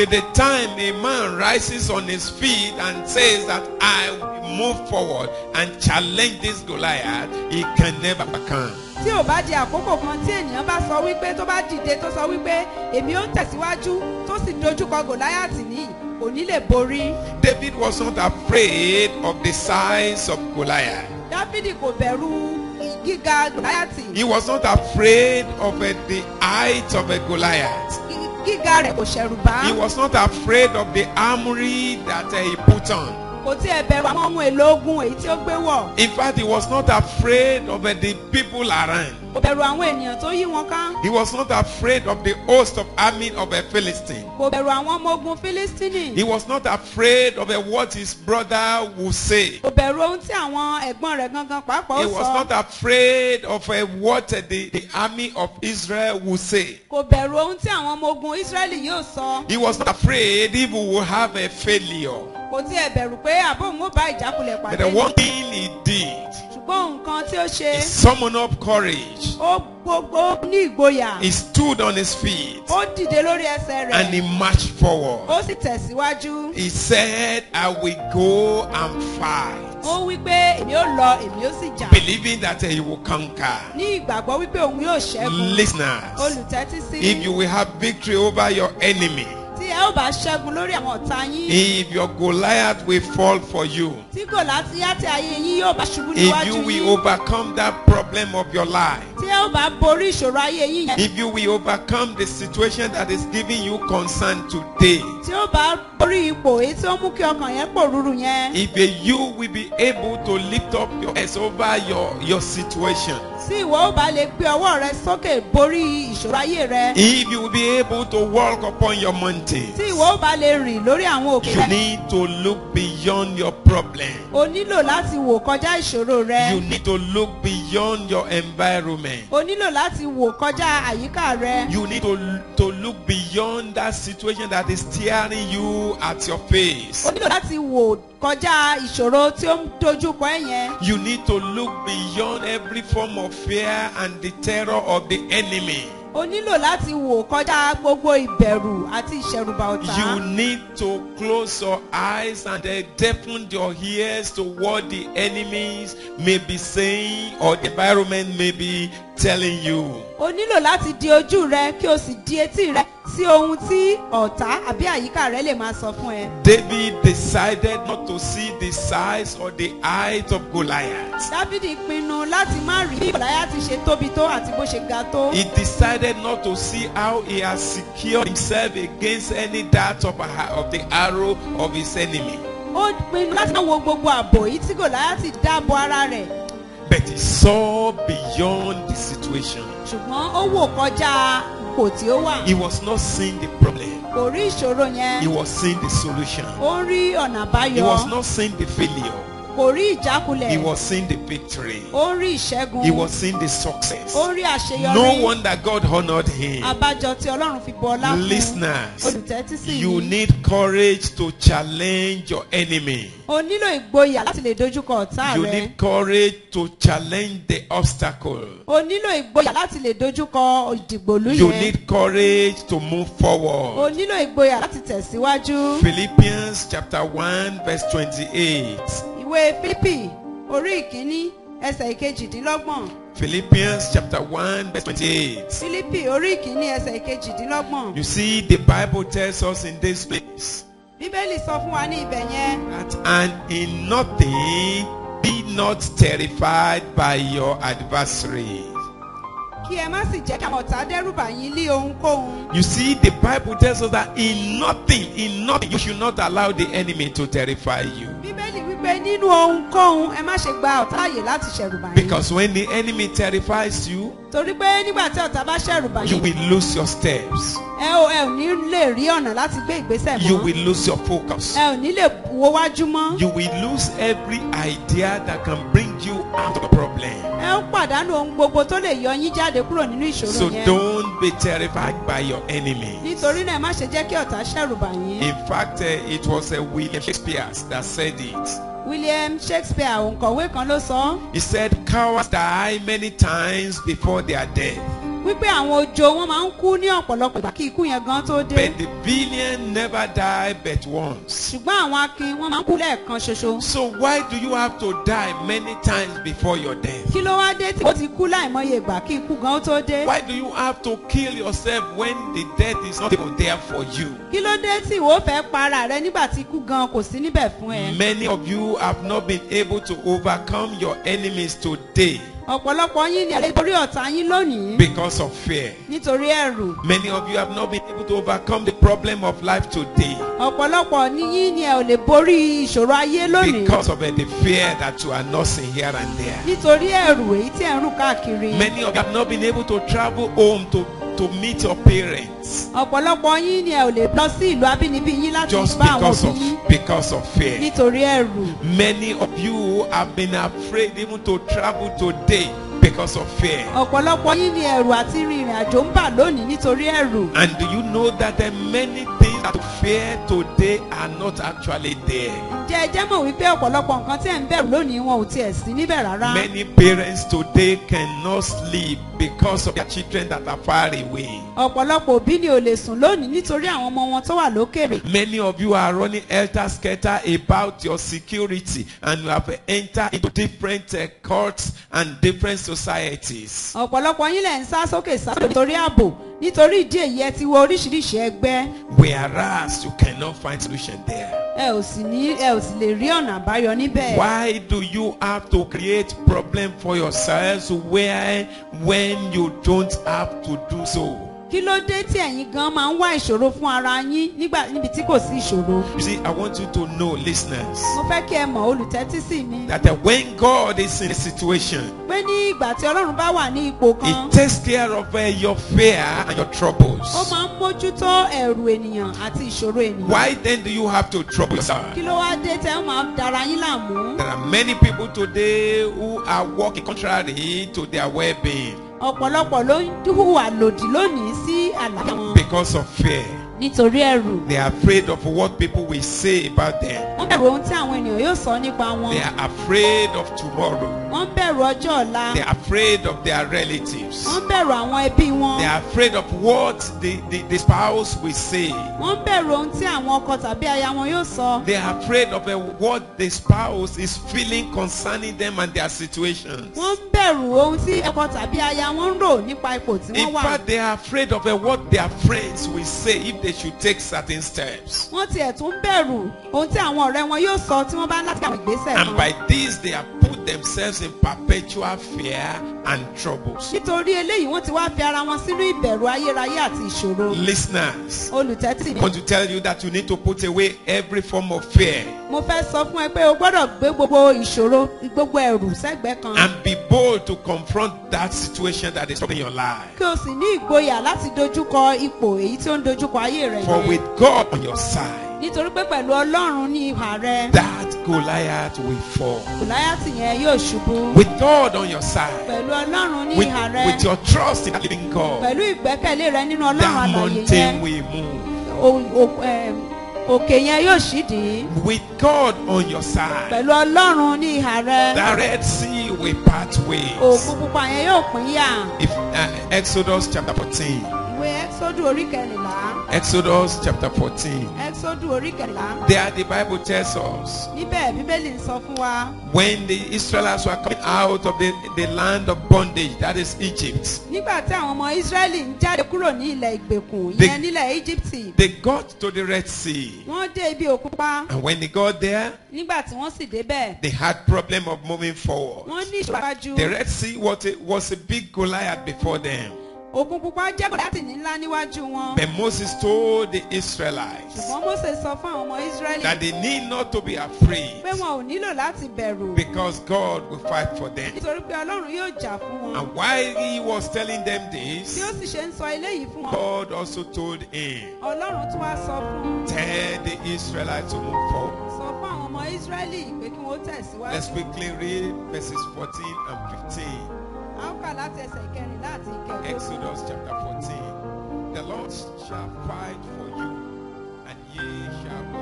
Till the time a man rises on his feet and says that I will move forward and challenge this Goliath, he can never overcome. Tí ò bá di àkókò kan tí ènìyàn bá sọ wípé tó bá dìde tó sọ wípé èmi ó tẹ̀síwájú tó sì dojúkọ Gòláyátì ní kò ní lè borí. David was not afraid of the size of Goliath. Dáfídì kò bẹ̀rù gíga Gòláyátì. He was not afraid of the height of a Goliath. Gíga rẹ̀ kò ṣẹ̀rù bá. He was not afraid of the armory that he put on. Kò tiẹ̀ bẹ̀rù àwọn ohun èlò ogun èyí tí ó gbé wọ̀. In fact, he was not afraid of the people around. Kò bẹ̀rù àwọn ènìyàn tó yí wọn ká. He was not afraid of the host of army of a Philistine. Kò bẹ̀rù àwọn ọmọ ogun Fílístínì. He was not afraid of what his brother would say. Kò bẹ̀rù ohun tí àwọn ẹ̀gbọ́n rẹ̀ gangan pàápàá He ó was sọ. not afraid of what the army of Israel would say. Kò bẹ̀rù ohun tí àwọn ọmọ ogun Ísírẹ́lì yóò sọ. He was not afraid if we would have a failure. Kò tiẹ̀ bẹ̀rù pé àbóhùn ó bá ìjákulẹ̀ But pàdé. the one thing he did, Ṣùgbọ́n nǹkan tí ó ṣe. he summoned up courage. Ó ní ìgboyà. He stood on his feet Ó dìde lórí ẹsẹ̀ rẹ̀. and he marched forward. Ó sì tẹ̀síwájú. He said, I will go and fight, Ó wí pé èmi ó lọ, èmi ó sì jà. believing that he will conquer. Ní ìgbàgbọ́ wípé òun yóò ṣẹ́gun. Listeners, Olùtẹ́tí sí. if you will have victory over your enemy, Tí ẹ ó bá ṣẹ́gun lórí àwọn ọ̀tá yín. if your Goliath will fall for you, Tí Gòláyátì ayé yín yóò bá ṣubú if níwájú you yín. will overcome that problem of your life, Tí ẹ ó bá borí ìṣòro ayé yín yẹn. if you will overcome the situation that is giving you concern today, Tí ó bá borí ipò èyí tí ó mú kí ọkàn yẹn pòrúurú yẹn. if you will be able to lift up your heads over your situation, Tí ìwọ ó bá lè gbé ọwọ́ rẹ sókè borí ìṣòro ayé rẹ. if you will be able to walk upon your mountains, Tí ìwọ ó bá lè rìn lórí àwọn òkè you rẹ. need to look beyond your problem. O nílò láti wò kọjá ìṣòro rẹ. You need to look beyond your environment. O nílò láti wò kọjá àyíká rẹ. You need to look beyond that situation that is staring you at your face. O nílò láti wò kọjá ìṣòro tí ó ń dojúkọ ẹ yẹn. You need to look beyond every form of fear and the terror of the enemy. O nílò láti wò kọjá gbogbo ìbẹ̀rù àti ìṣẹ̀rùbà ọ̀tá. You need to close your eyes and deafen your ears to what the enemies may be saying or the environment may be telling you. O nílò láti di ojú rẹ kí o sì di etí rẹ sí ohun tí ọ̀tá àbí àyíká rẹ lè máa sọ fún ẹ. David decided not to see the size or the height of Goliath. Dáfídì pinnu láti má rí bí Gòláyátì ṣe tóbi tó àti bó ṣe ga tó. He decided not to see how he has secured himself against any dart of the arrow of his enemy. Ó pinnu láti má wo gbogbo ààbò yìí tí Gòláyátì dáàbò ara rẹ̀. But he saw beyond the situation. Ṣùgbọ́n ó wò kọjá ipò tí ó wà. He was not seeing the problem. Kò rí ìṣòro He yẹn. was seeing the solution. Ó rí ọ̀nà He was àbáyọ. not seeing the failure. Kò rí He ìjákulẹ̀. was seeing the victory. Ó rí ìṣẹ́gun. He was seeing the success. Ó rí àṣeyọrí. No wonder God honored him. Abájọ tí Ọlọ́run fi bu ọlá fún. Listeners, Olùtẹ́tí sí you yìí. need courage to challenge your enemy. O nílò ìgboyà láti lè dojúkọ ọ̀tá You rẹ. need courage to challenge the obstacle. O nílò ìgboyà láti lè dojúkọ ìdìgbòlú You yẹn. need courage to move O forward. nílò ìgboyà láti tẹ̀síwájú. Philippians chapter 1 verse 28. Ìwé Fílípì orí ìkíní ẹsẹ̀ ìkejìdínlọ́gbọ̀n. Philippians chapter 1 verse 28. Fílípì orí ìkíní ẹsẹ̀ ìkejìdínlọ́gbọ̀n. You see, the Bible tells us in this place Bíbélì sọ fún wa ní ibẹ̀ yẹn. that and in nothing be not terrified by your adversary. Kí ẹ má sì jẹ́ kí àwọn ọ̀tá dẹ́rùbà yín lé ohunkóhun. You see, the Bible tells us that in nothing, you should not allow the enemy to terrify you. Bíbélì wípé nínú ohunkóhun ẹ má ṣe gba ọ̀tá àyè láti ṣẹ̀rùbà yín. Because when the enemy terrifies you, Torí pé nígbà tí ọ̀tá bá ṣẹ̀rùbà you yín. will lose your steps. Ẹ ò ní lè rí ọ̀nà láti gbé ìgbésẹ̀ You mọ́. will lose your focus. Ẹ ò ní lè wo wájú mọ́. You will lose every idea that can bring you out of the problem. Ẹ ó pàdánù ohun gbogbo tó lè yọ yín jáde kúrò nínú So ìṣòro yẹn. don't be terrified by your enemy. Nítorí náà ẹ má ṣe jẹ́ kí ọ̀tá ṣẹ̀rùbà yín. In fact, it was William Shakespeare that said it. William Shakespeare òǹkọ̀wé kan ló sọ. He said, cowards die many times before their death. wípé àwọn ojo wọn máa ń kú ní ọ̀pọ̀lọpọ̀ ìgbà kí ikú yẹn gan tó dé. But the billion never die but once. ṣùgbọ́n àwọn akin wọn máa ń kú lẹ́ẹ̀kan ṣoṣo. So why do you have to die many times before your death? kí ló wá dé tí ó ti kú láìmọye ìgbà kí ikú gan tó dé. Why do you have to kill yourself when the death is not even there for you? kí ló dé tí ìwọ fẹ́ para rẹ nígbà tí ikú gan kò sí níbẹ̀ fún ẹ. Many of you have not been able to overcome your enemies today ọ̀pọ̀lọpọ̀ yín ni àlejò orí ọ̀tá yín lónìí because of fear. nítorí ẹ̀rù. Many of you have not been able to overcome the problem of life today ọ̀pọ̀lọpọ̀ ní yín ni ẹ ò lè borí ìṣòro ayé lónìí. because of the fear that you are nursing here and there. nítorí ẹ̀rù èyí tí ẹ̀ ń rù káàkiri. Many of you have not been able to travel home to meet your parents ọ̀pọ̀lọpọ̀ yín ni ẹ ò lè lọ sí ìlú abínibí yín láti just bá àwọn òbí yín because of fear. nítorí ẹ̀rù. Many of you have been afraid even to travel today because of fear. ọ̀pọ̀lọpọ̀ yín ni ẹ̀rù àti rìnrìn àjò ń bà lónìí nítorí ẹ̀rù. And do you know that many things that you fear today are not actually there? ǹjẹ́ ẹ jẹ́ mọ̀ wípé ọ̀pọ̀lọpọ̀ nǹkan tí ẹ̀ ń bẹ̀rù lónìí wọn ò tiẹ̀ sí níbẹ̀ rárá. Many parents today cannot sleep because of their children that are far away. ọ̀pọ̀lọpọ̀ òbí ni ò lè sùn lónìí nítorí àwọn ọmọ wọn tó wà lókèrè. Many of you are running helter-skelter about your security and you have entered into different courts and different societies. ọ̀pọ̀lọpọ̀ yín lẹ̀ ń sá sókè sá sókè nítorí ààbò nítorí ìdí èyí ẹ ti wọ oríṣiríṣi ẹgbẹ́. Whereas you cannot find solution there. ẹ ò sì lè rí ọ̀nà àbáyọ níbẹ̀. Why do you have to create problem for yourselves when you don't have to do so? kí ló dé tí ẹ̀yin gan máa ń wá ìṣòro fún ara yín níbi tí kò sí ìṣòro. You see, I want you to know, listeners, mo fẹ́ kí ẹ mọ̀ olùtẹ́tí sí mi. that when God is in a situation, pé ní ìgbà tí Ọlọ́run bá wà ní ipò He kan. takes care of your fear and your troubles. ó máa ń mójútó ẹ̀rù ènìyàn àti ìṣòro ènìyàn. Why then do you have to trouble yourself? kí ló wá dé tẹ́ ẹ máa dára yín láàmú. There are many people today who are working contrary to their well-being ọ̀pọ̀lọpọ̀ ló ń hùwà lòdì lónìí sí àlàáfíà wọn. because of fear. nítorí ẹ̀rù. They are afraid of what people will say about them. wọ́n bẹ̀rù ohun tí àwọn ènìyàn yóò sọ nípa wọn. They are afraid of tomorrow. wọ́n bẹ̀rù ọjọ́ ọ̀la. They are afraid of their relatives. wọ́n bẹ̀rù àwọn ẹbí wọn. They are afraid of what the spouse will say. wọ́n bẹ̀rù ohun tí àwọn ọkọ tàbí aya wọn yóò sọ. They are afraid of what the spouse is feeling concerning them and their situations. wọ́n bẹ̀rù ohun tí ọkọ tàbí aya wọn ń rò nípa ipò tí wọ́n In wà. fact, they are afraid of what their friends will say if they should take certain steps. wọ́n tiẹ̀ tún bẹ̀rù ohun tí àwọn ọ̀rẹ́ wọn yóò sọ tí wọ́n bá láti àwọn ìgbésẹ̀ And kan. by this, they have put themselves in perpetual fear and troubles. nítorí eléyìí wọ́n ti wá fi ara wọn sínú ìbẹ̀rù ayérayé àti ìṣòro. Listeners, olùtẹ́tí I want to tell you that you need to put away every form of fear mo fẹ́ sọ fún ẹ pé o gbọ́dọ̀ gbé gbogbo ìṣòro gbogbo ẹ̀rù sẹ́gbẹ̀ẹ́ kan. and be bold to confront that situation that is troubling your life. kí o sì ní ìgboyà láti dojúkọ ipò èyí tí ó ń dojúkọ ayé rẹ For yẹn. with God on your side, nítorí pé pẹ̀lú Ọlọ́run ní ìhà rẹ. that Goliath will fall. Gòláyátì yẹn yóò ṣubú. With God on your side, pẹ̀lú Ọlọ́run ní with ìhà rẹ. your trust in the living God, pẹ̀lú ìgbẹ́kẹ̀lé rẹ nínú Ọlọ́run that alààyè mountain yẹn. will move. Òkè yẹn yóò ṣídìí. With God on your side, pẹ̀lú Ọlọ́run ní ìhà rẹ. the Red Sea will part ways. Òkun pupa yẹn yóò pín yà. If Exodus chapter 14. ìwé Ẹ́xódù orí kẹrìnlá. Exodus chapter 14. Ẹ́xódù orí kẹrìnlá. There the Bible tells us, níbẹ̀ Bíbélì ń sọ fún wa. when the Israelites were coming out of the land of bondage, that is Egypt, nígbà tí àwọn ọmọ Ísírẹ́lì ń jáde kúrò ní ilẹ̀ ìgbèkùn They- ìyẹn nílẹ̀ Íjíbítì. they got to the Red Sea. wọ́n dé ibi òkun pa. And when they got there, nígbà tí wọ́n sì débẹ̀. they had problem of moving forward. wọ́n ní ìṣòwájú. The Red Sea was a big Goliath before them. òkun pupa jẹ́ Gòláyátì ńlá níwájú wọn. But Moses told the Israelites ṣùgbọ́n Mósè sọ fún àwọn ọmọ Ísírẹ́lì that they need not to be afraid pé wọn ò nílò láti bẹ̀rù. because God will fight for them. nítorí pé Ọlọ́run yóò jà fún wọn. And while he was telling them bí this, ó sì ṣe ń sọ eléyìí fún wọn. God also told him, Ọlọ́run tún wá sọ fún un. tell the Israelites to move forward. sọ fún àwọn ọmọ Ísírẹ́lì pé kí wọ́n tẹ̀síwájú. Let's quickly read verses 14 and 15. a ó kà láti ẹsẹ̀ ìkẹrìnlá àti ìkẹẹ̀dógún. Exodus chapter 14. The Lord shall fight for you, and ye shall go